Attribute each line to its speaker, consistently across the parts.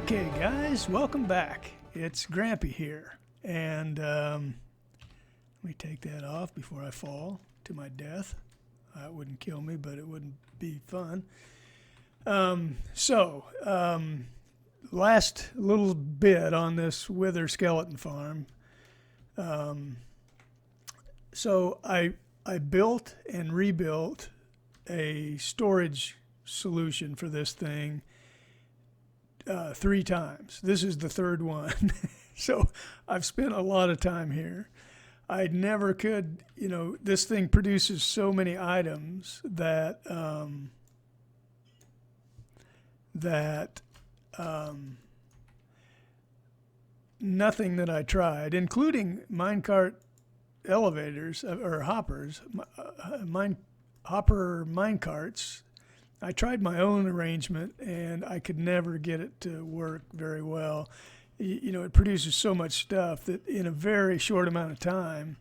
Speaker 1: Okay, guys, welcome back. It's Grampy here, and let me take that off before I fall to my death. It wouldn't kill me, but it wouldn't be fun. Last little bit on this Wither skeleton farm. So I built and rebuilt a storage solution for this thing 3 times. This is the third one. So I've spent a lot of time here. I never could, this thing produces so many items that nothing that I tried, including minecart elevators or hoppers, hopper minecarts. I tried my own arrangement, and I could never get it to work very well. It produces so much stuff that in a very short amount of time,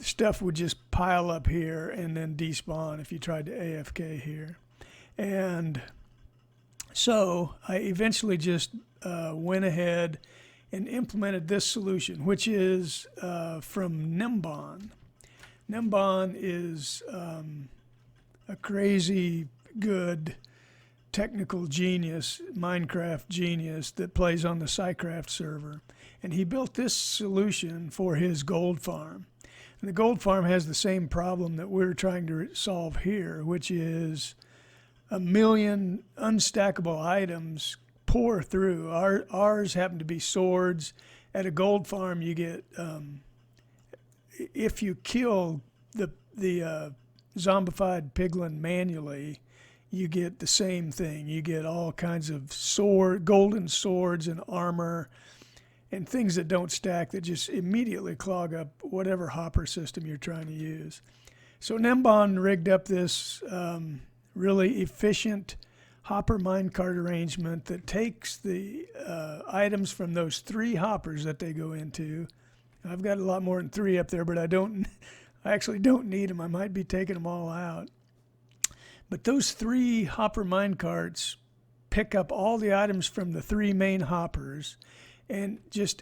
Speaker 1: stuff would just pile up here and then despawn if you tried to AFK here. And so I eventually just went ahead and implemented this solution, which is from Nembon. Nembon is a crazy good technical genius, Minecraft genius that plays on the SciCraft server. And he built this solution for his gold farm. And the gold farm has the same problem that we're trying to solve here, which is 1 million unstackable items pour through. Ours happen to be swords. At a gold farm, you get, if you kill the zombified piglin manually, you get the same thing. You get all kinds of golden swords and armor and things that don't stack that just immediately clog up whatever hopper system you're trying to use. So Nembon rigged up this really efficient hopper minecart arrangement that takes the items from those 3 hoppers that they go into. I've got a lot more than 3 up there, but I actually don't need them. I might be taking them all out. But those 3 hopper minecarts pick up all the items from the 3 main hoppers and just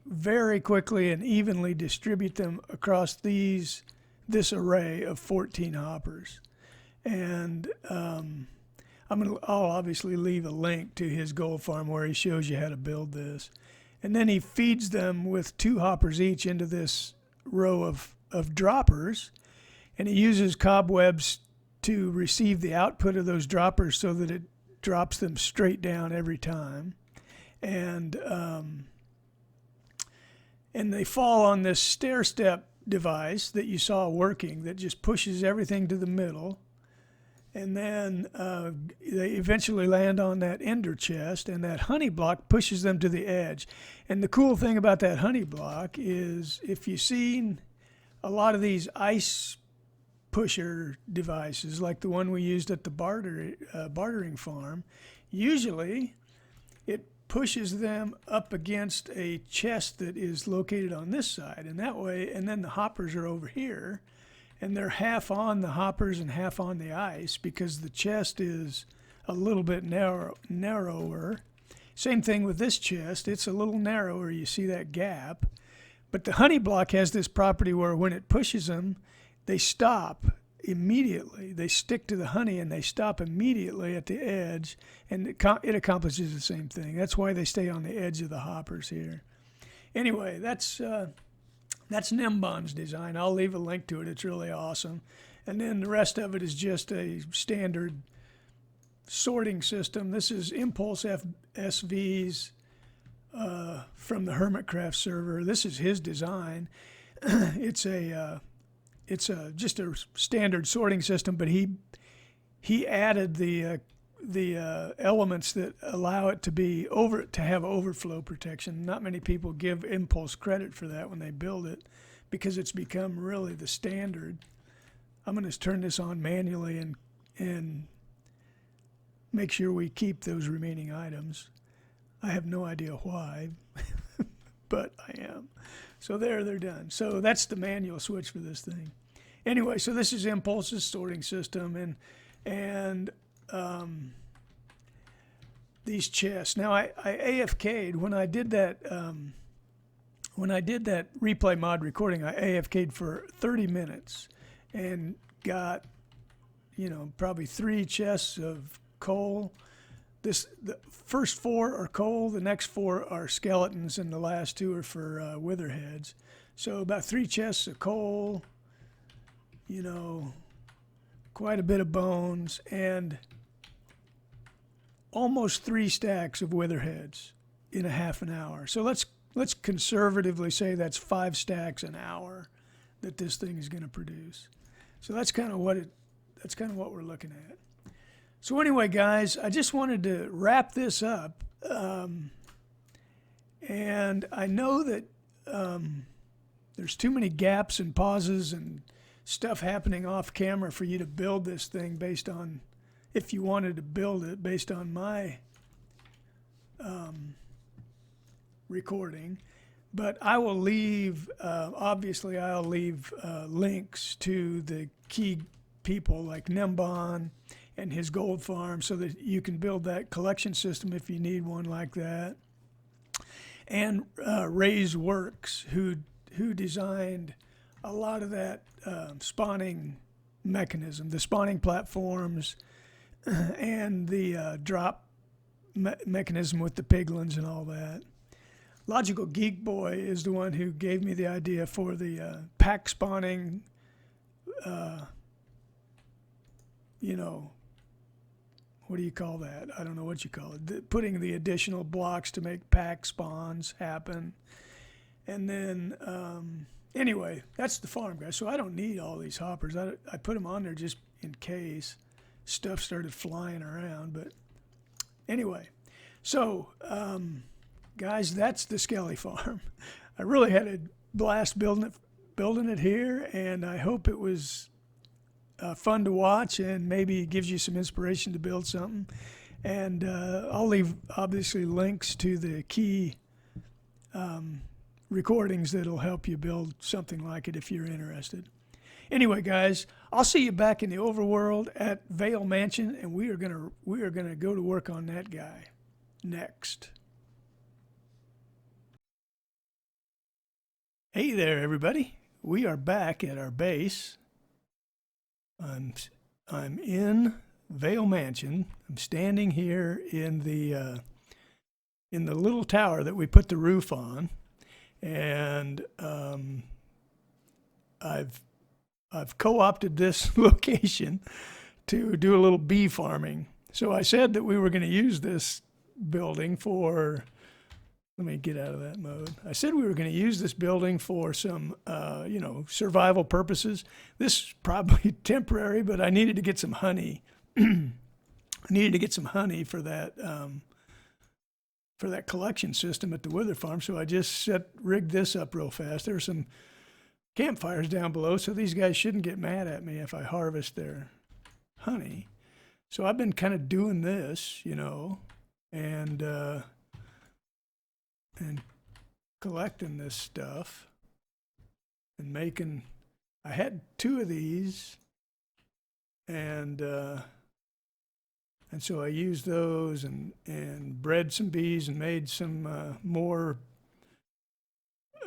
Speaker 1: very quickly and evenly distribute them across this array of 14 hoppers. And I'll obviously leave a link to his gold farm where he shows you how to build this. And then he feeds them with 2 hoppers each into this row of droppers, and he uses cobwebs to receive the output of those droppers so that it drops them straight down every time. And they fall on this stair step device that you saw working that just pushes everything to the middle. And then they eventually land on that ender chest, and that honey block pushes them to the edge. And the cool thing about that honey block is if you've seen a lot of these ice pusher devices, like the one we used at the bartering farm, usually it pushes them up against a chest that is located on this side, and that way, and then the hoppers are over here, and they're half on the hoppers and half on the ice because the chest is a little bit narrower. Same thing with this chest. It's a little narrower. You see that gap. But the honey block has this property where when it pushes them, they stop immediately. They stick to the honey and they stop immediately at the edge, and it accomplishes the same thing. That's why they stay on the edge of the hoppers here. Anyway, that's Nembon's design. I'll leave a link to it. It's really awesome. And then the rest of it is just a standard sorting system. This is Impulse SV's from the Hermitcraft server. This is his design. It's just a standard sorting system, but he added the elements that allow it to have overflow protection. Not many people give Impulse credit for that when they build it, because it's become really the standard. I'm going to turn this on manually and make sure we keep those remaining items. I have no idea why, but I am. So they're done. So that's the manual switch for this thing. Anyway, so this is Impulse's sorting system, and these chests. Now I AFK'd when I did that. When I did that replay mod recording, I AFK'd for 30 minutes and got, you know, probably 3 chests of coal. The first 4 are coal, the next 4 are skeletons, and the last 2 are for wither heads. So about 3 chests of coal, you know, quite a bit of bones, and almost 3 stacks of wither heads in a half an hour. So let's conservatively say that's 5 stacks an hour that this thing is going to produce. So that's kind of what we're looking at. So anyway, guys, I just wanted to wrap this up, and I know that there's too many gaps and pauses and stuff happening off camera for you to build this thing based on, if you wanted to build it based on my recording. But I will leave, obviously I'll leave links to the key people like Nembon and his gold farm so that you can build that collection system if you need one like that. And Ray's Works, who designed a lot of that spawning mechanism, the spawning platforms, and the drop mechanism with the piglins and all that. Logical Geek Boy is the one who gave me the idea for the pack spawning, you know, what do you call that? I don't know what you call it. Putting the additional blocks to make pack spawns happen. And then, anyway, that's the farm, guys. So I don't need all these hoppers. I put them on there just in case stuff started flying around. But anyway, so, guys, that's the Skely farm. I really had a blast building it here, and I hope it was fun to watch and maybe gives you some inspiration to build something. And I'll leave, obviously, links to the key recordings that'll help you build something like it if you're interested. Anyway, guys, I'll see you back in the overworld at Vaile Mansion, and we are gonna go to work on that guy next. Hey there, everybody. We are back at our base. I'm in Vaile Mansion. I'm standing here in the little tower that we put the roof on, and I've co-opted this location to do a little bee farming. So I said that we were going to use this building for. Let me get out of that mode. I said we were going to use this building for some, you know, survival purposes. This is probably temporary, but I needed to get some honey. I needed to get some honey for that collection system at the Wither farm. So I just rigged this up real fast. There are some campfires down below, so these guys shouldn't get mad at me if I harvest their honey. So I've been kind of doing this, you know, and collecting this stuff and making. I had 2 of these, and so I used those and bred some bees and made some more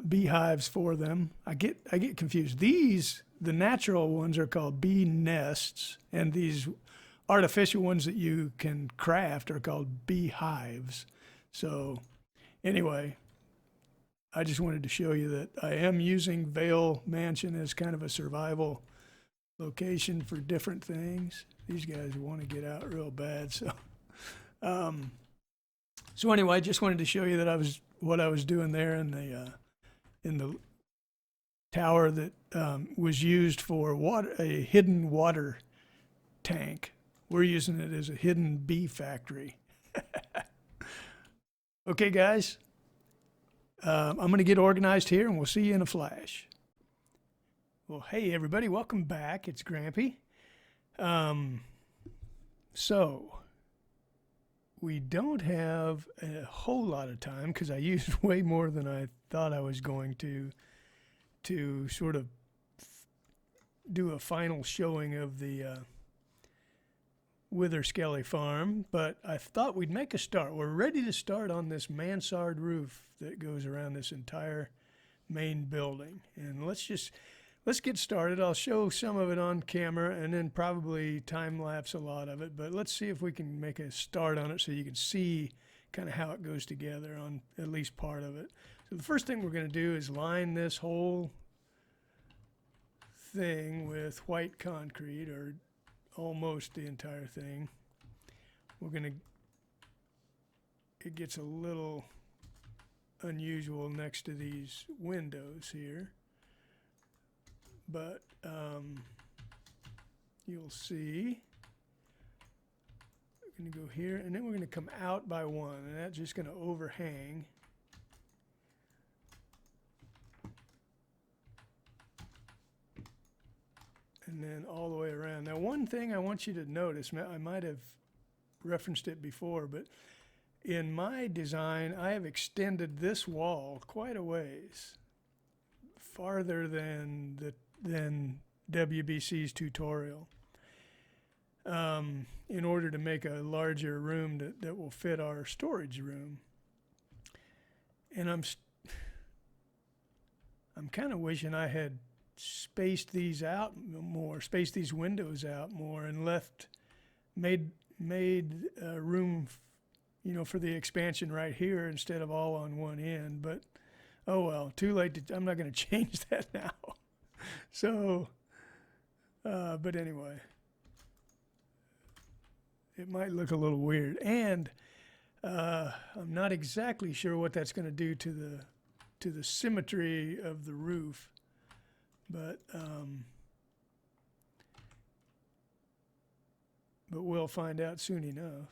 Speaker 1: beehives for them. I get confused. These, the natural ones, are called bee nests, and these artificial ones that you can craft are called beehives. So anyway, I just wanted to show you that I am using Vaile Mansion as kind of a survival location for different things. These guys want to get out real bad, so so anyway, I just wanted to show you that what I was doing there in the tower that was used for a hidden water tank. We're using it as a hidden bee factory. Okay, guys. I'm going to get organized here, and we'll see you in a flash. Well, hey, everybody. Welcome back. It's Grampy. So, we don't have a whole lot of time because I used way more than I thought I was going to sort of do a final showing of the WitherSkely farm, but I thought we'd make a start. We're ready to start on this mansard roof that goes around this entire main building. And let's get started. I'll show some of it on camera and then probably time lapse a lot of it, but let's see if we can make a start on it so you can see kind of how it goes together on at least part of it. So the first thing we're going to do is line this whole thing with white concrete, or almost the entire thing. It gets a little unusual next to these windows here, but you'll see we're going to go here, and then we're going to come out by one, and that's just going to overhang. And then all the way around. Now, one thing I want you to notice, I might have referenced it before, but in my design, I have extended this wall quite a ways, farther than WBC's tutorial, in order to make a larger room that will fit our storage room. And I'm kind of wishing I had spaced these out more, spaced these windows out more, and made room, for the expansion right here instead of all on one end. But oh well, too late. I'm not going to change that now. So, but anyway, it might look a little weird, and I'm not exactly sure what that's going to do to the symmetry of the roof. But we'll find out soon enough.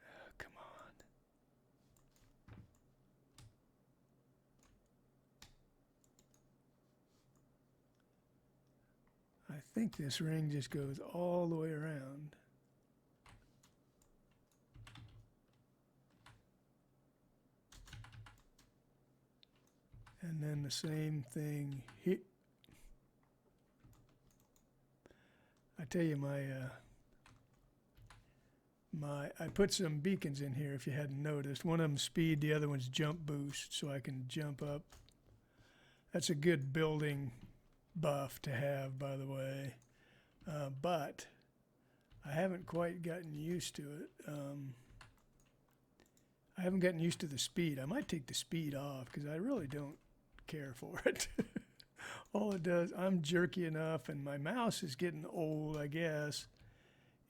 Speaker 1: Oh, come on. I think this ring just goes all the way around. And then the same thing here. I tell you, I put some beacons in here if you hadn't noticed. One of them's speed, the other one's jump boost, so I can jump up. That's a good building buff to have, by the way. But I haven't quite gotten used to it. I haven't gotten used to the speed. I might take the speed off because I really don't care for it. All it does, I'm jerky enough, and my mouse is getting old, I guess.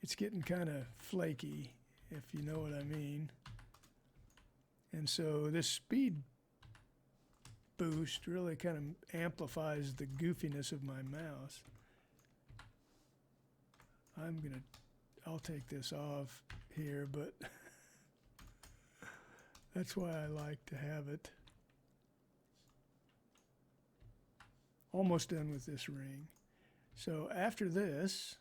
Speaker 1: It's getting kind of flaky, if you know what I mean. And so this speed boost really kind of amplifies the goofiness of my mouse. I'll take this off here, but that's why I like to have it. Almost done with this ring. So after this,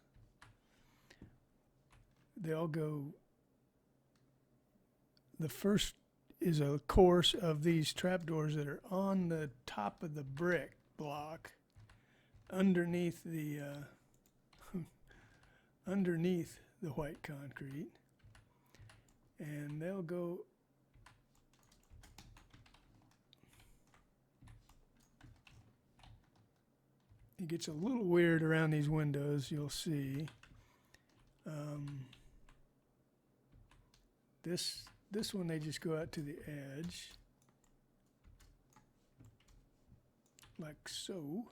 Speaker 1: they'll go, the first is a course of these trapdoors that are on the top of the brick block underneath the underneath the white concrete, and they'll go it gets a little weird around these windows, you'll see. This one, they just go out to the edge, like so.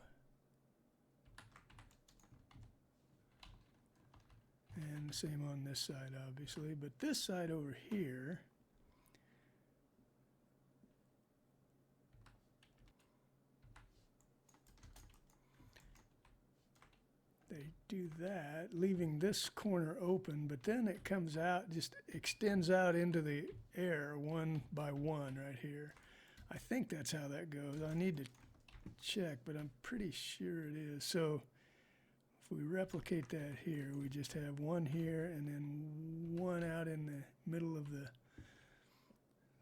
Speaker 1: And the same on this side, obviously. But this side over here, they do that, leaving this corner open, but then it comes out, just extends out into the air one by one right here. I think that's how that goes. I need to check, but I'm pretty sure it is. So if we replicate that here, we just have one here and then one out in the middle of the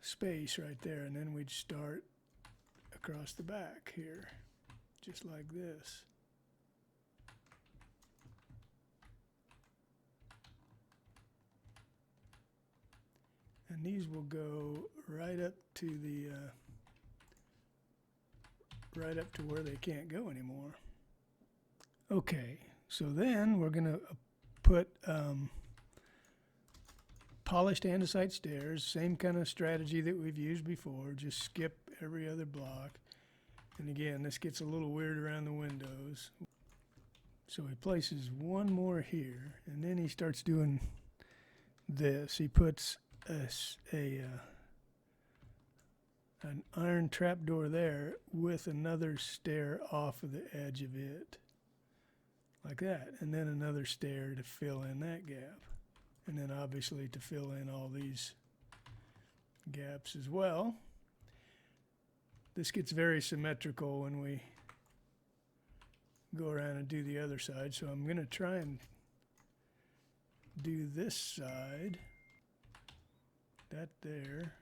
Speaker 1: space right there, and then we'd start across the back here, just like this. And these will go right up to the right up to where they can't go anymore. Okay, so then we're going to put polished andesite stairs, same kind of strategy that we've used before, just skip every other block. And again, this gets a little weird around the windows. So he places one more here, and then he starts doing this. He puts an iron trapdoor there with another stair off of the edge of it, like that, and then another stair to fill in that gap, and then obviously to fill in all these gaps as well. This gets very symmetrical when we go around and do the other side, so I'm going to try and do this side, that there,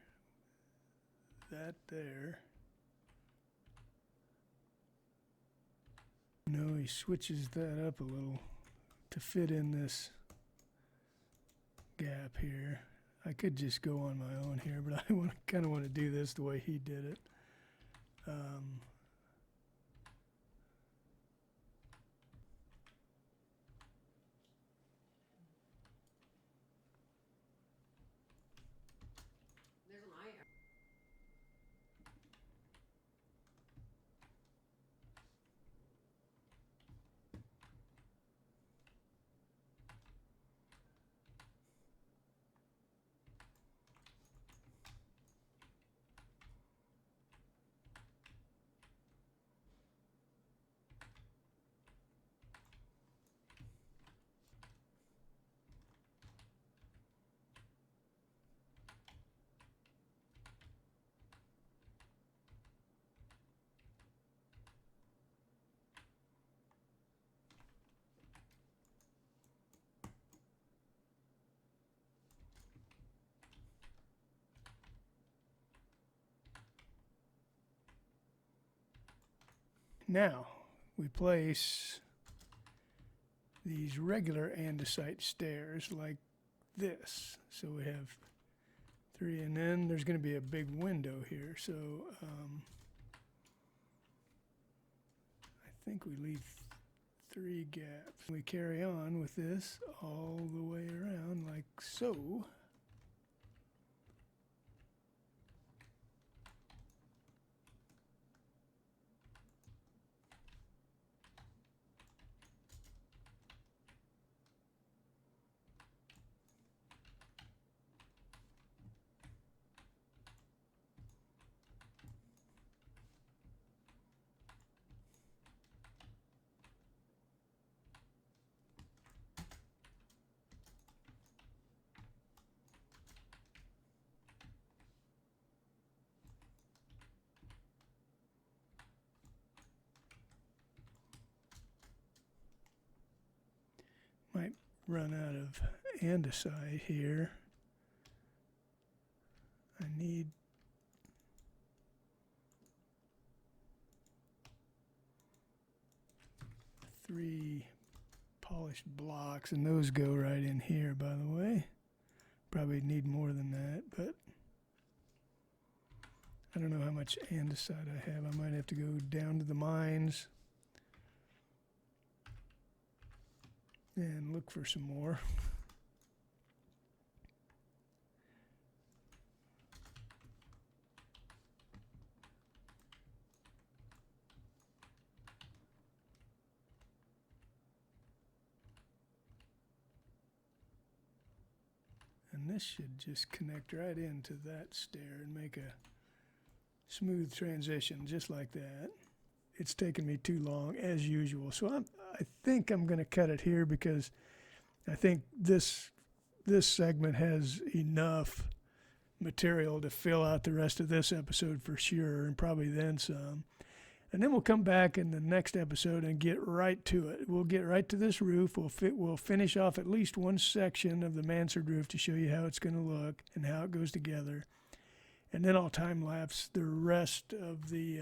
Speaker 1: that there. No, he switches that up a little to fit in this gap here. I could just go on my own here, but I kind of want to do this the way he did it. Now, we place these regular andesite stairs like this. So we have 3, and then there's going to be a big window here. So I think we leave 3 gaps. We carry on with this all the way around like so. Might run out of andesite here. I need three polished blocks, and those go right in here, by the way. Probably need more than that, but I don't know how much andesite I have. I might have to go down to the mines and look for some more. And this should just connect right into that stair and make a smooth transition just like that. It's taken me too long as usual, so I think I'm going to cut it here because I think this segment has enough material to fill out the rest of this episode for sure, and probably then some. And then we'll come back in the next episode and get right to it. We'll get right to this roof. We'll finish off at least one section of the mansard roof to show you how it's going to look and how it goes together. And then I'll time lapse the rest of the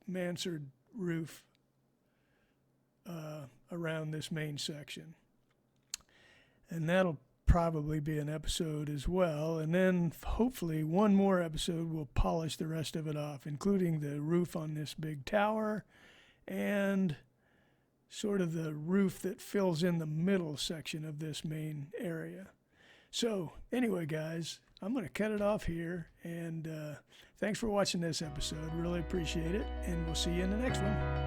Speaker 1: mansard roof around this main section. And that'll probably be an episode as well. And then hopefully one more episode will polish the rest of it off, including the roof on this big tower and sort of the roof that fills in the middle section of this main area. So anyway, guys, I'm going to cut it off here. And thanks for watching this episode. Really appreciate it. And we'll see you in the next one.